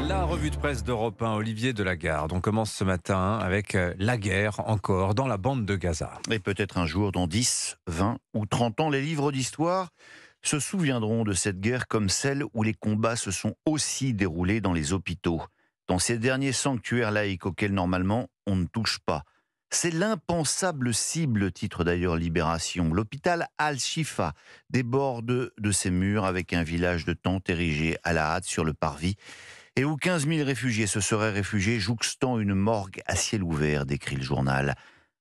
La revue de presse d'Europe 1, Olivier Delagarde. On commence ce matin avec la guerre encore dans la bande de Gaza. Et peut-être un jour, dans 10, 20 ou 30 ans, les livres d'histoire se souviendront de cette guerre comme celle où les combats se sont aussi déroulés dans les hôpitaux, dans ces derniers sanctuaires laïques auxquels normalement on ne touche pas. C'est l'impensable cible, titre d'ailleurs Libération. L'hôpital Al-Shifa déborde de ses murs avec un village de tentes érigé à la hâte sur le parvis et où 15 000 réfugiés se seraient réfugiés jouxtant une morgue à ciel ouvert, décrit le journal.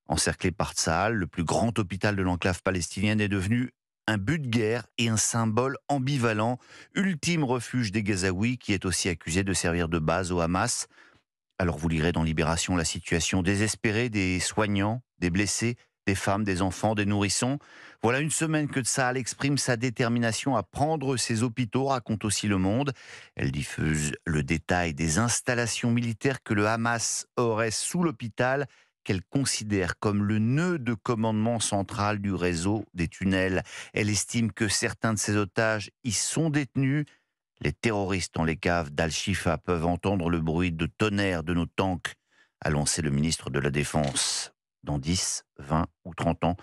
Encerclé par Tsahal, le plus grand hôpital de l'enclave palestinienne est devenu un but de guerre et un symbole ambivalent, ultime refuge des Gazaouis qui est aussi accusé de servir de base au Hamas. Alors vous lirez dans Libération la situation désespérée des soignants, des blessés, des femmes, des enfants, des nourrissons. Voilà une semaine que Tsahal exprime sa détermination à prendre ses hôpitaux, raconte aussi Le Monde. Elle diffuse le détail des installations militaires que le Hamas aurait sous l'hôpital, qu'elle considère comme le nœud de commandement central du réseau des tunnels. Elle estime que certains de ses otages y sont détenus. Les terroristes dans les caves d'Al-Shifa peuvent entendre le bruit de tonnerre de nos tanks, a lancé le ministre de la Défense. Dans 10, 20 ou 30 ans,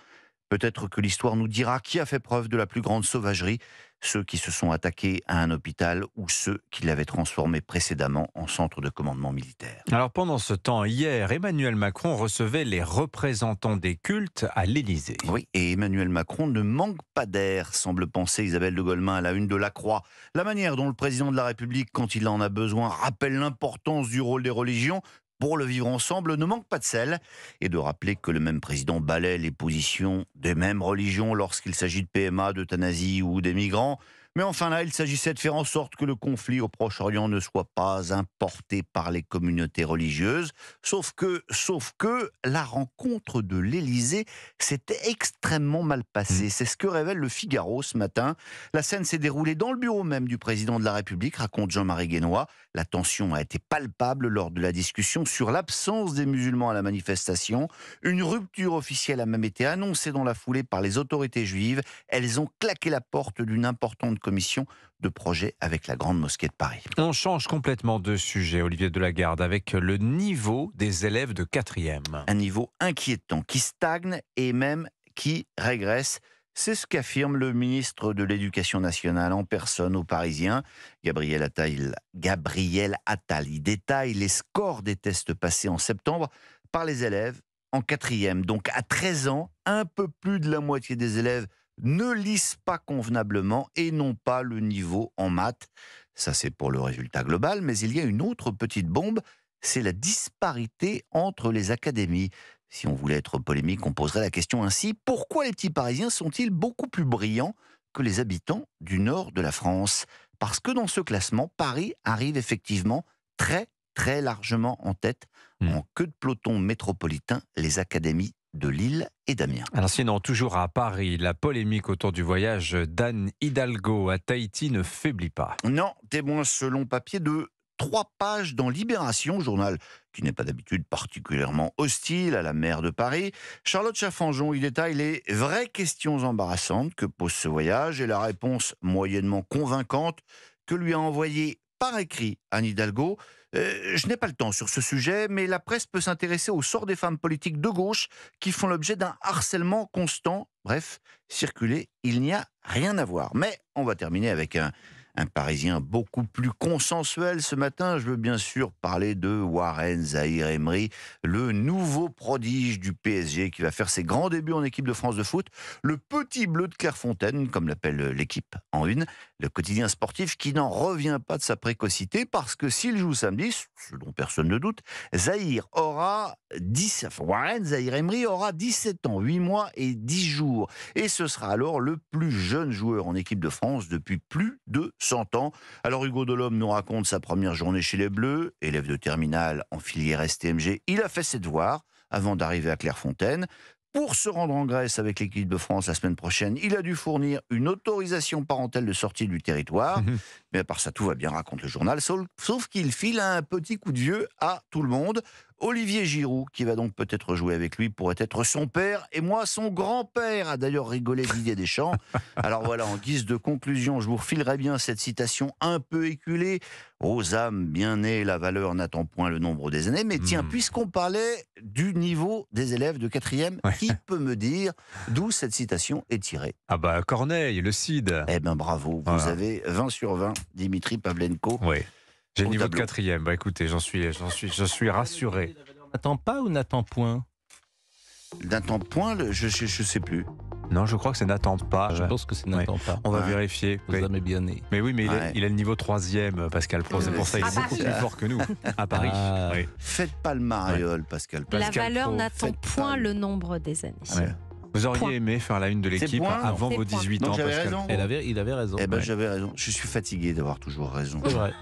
peut-être que l'histoire nous dira qui a fait preuve de la plus grande sauvagerie, ceux qui se sont attaqués à un hôpital ou ceux qui l'avaient transformé précédemment en centre de commandement militaire. Alors pendant ce temps, hier, Emmanuel Macron recevait les représentants des cultes à l'Élysée. Oui, et Emmanuel Macron ne manque pas d'air, semble penser Isabelle de Golemin à la une de La Croix. La manière dont le président de la République, quand il en a besoin, rappelle l'importance du rôle des religions pour le vivre ensemble ne manque pas de sel. Et de rappeler que le même président balaie les positions des mêmes religions lorsqu'il s'agit de PMA, d'euthanasie ou des migrants. Mais enfin là, il s'agissait de faire en sorte que le conflit au Proche-Orient ne soit pas importé par les communautés religieuses. Sauf que, la rencontre de l'Élysée s'était extrêmement mal passée. C'est ce que révèle le Figaro ce matin. La scène s'est déroulée dans le bureau même du président de la République, raconte Jean-Marie Guénois. La tension a été palpable lors de la discussion sur l'absence des musulmans à la manifestation. Une rupture officielle a même été annoncée dans la foulée par les autorités juives. Elles ont claqué la porte d'une importante commission de projet avec la Grande Mosquée de Paris. On change complètement de sujet, Olivier Delagarde, avec le niveau des élèves de 4e. Un niveau inquiétant qui stagne et même qui régresse. C'est ce qu'affirme le ministre de l'Éducation nationale en personne aux Parisiens. Gabriel Attal. Il détaille les scores des tests passés en septembre par les élèves en 4e. Donc à 13 ans, un peu plus de la moitié des élèves ne lisent pas convenablement et n'ont pas le niveau en maths. Ça, c'est pour le résultat global, mais il y a une autre petite bombe, c'est la disparité entre les académies. Si on voulait être polémique, on poserait la question ainsi: pourquoi les petits Parisiens sont-ils beaucoup plus brillants que les habitants du nord de la France? Parce que dans ce classement, Paris arrive effectivement très, très largement en tête, en queue de peloton métropolitain, les académies de Lille et d'Amiens. Alors sinon, toujours à Paris, la polémique autour du voyage d'Anne Hidalgo à Tahiti ne faiblit pas. Non, témoin ce long papier de 3 pages dans Libération, journal qui n'est pas d'habitude particulièrement hostile à la maire de Paris. Charlotte Chaffanjon y détaille les vraies questions embarrassantes que pose ce voyage et la réponse moyennement convaincante que lui a envoyée par écrit Anne Hidalgo. Je n'ai pas le temps sur ce sujet, mais la presse peut s'intéresser au sort des femmes politiques de gauche qui font l'objet d'un harcèlement constant. Bref, circuler, il n'y a rien à voir. Mais on va terminer avec un Parisien beaucoup plus consensuel ce matin. Je veux bien sûr parler de Warren Zaïre-Emery, le nouveau prodige du PSG qui va faire ses grands débuts en équipe de France de foot. Le petit bleu de Clairefontaine, comme l'appelle l'équipe en une. Le quotidien sportif qui n'en revient pas de sa précocité parce que s'il joue samedi, ce dont personne ne doute, Warren Zaïre-Emery aura 17 ans, 8 mois et 10 jours. Et ce sera alors le plus jeune joueur en équipe de France depuis plus de 100 ans. Alors Hugo Delhomme nous raconte sa première journée chez les Bleus, élève de terminale en filière STMG. Il a fait ses devoirs avant d'arriver à Clairefontaine. Pour se rendre en Grèce avec l'équipe de France la semaine prochaine, il a dû fournir une autorisation parentale de sortie du territoire. Mais à part ça, tout va bien, raconte le journal, sauf qu'il file un petit coup de vieux à tout le monde. Olivier Giroud, qui va donc peut-être jouer avec lui, pourrait être son père et moi son grand-père, a d'ailleurs rigolé Didier Deschamps. Alors voilà, en guise de conclusion, je vous refilerai bien cette citation un peu éculée. Aux âmes bien nées, la valeur n'attend point le nombre des années. Mais tiens, puisqu'on parlait du niveau des élèves de 4e, qui peut me dire d'où cette citation est tirée? Ah bah Corneille, le Cid. Eh ben bravo, vous avez 20 sur 20, Dimitri Pavlenko. Oui. J'ai le Au niveau tableau. de 4e. Bah écoutez, je suis rassuré. N'attend pas ou n'attend point? D'un temps point, je sais plus. Non, je crois que c'est n'attend pas. Je pense que c'est n'attend pas. On va Ouais. vérifier. Vous avez bien né. Mais oui, mais Ouais. il a le niveau 3e, Pascal Pro. C'est pour ça qu'il est beaucoup plus fort que nous. À Paris. Ah. Oui. Faites pas le mariole, Pascal. La Pascal valeur Pro, n'attend faites point pas. le nombre des années. Ouais. Vous auriez Point. aimé faire la une de l'équipe point, non. avant C'est vos point. 18 Donc ans, j'avais Pascal raison. Pro. Il avait raison. Eh ben Ouais. j'avais raison. Je suis fatigué d'avoir toujours raison. C'est vrai.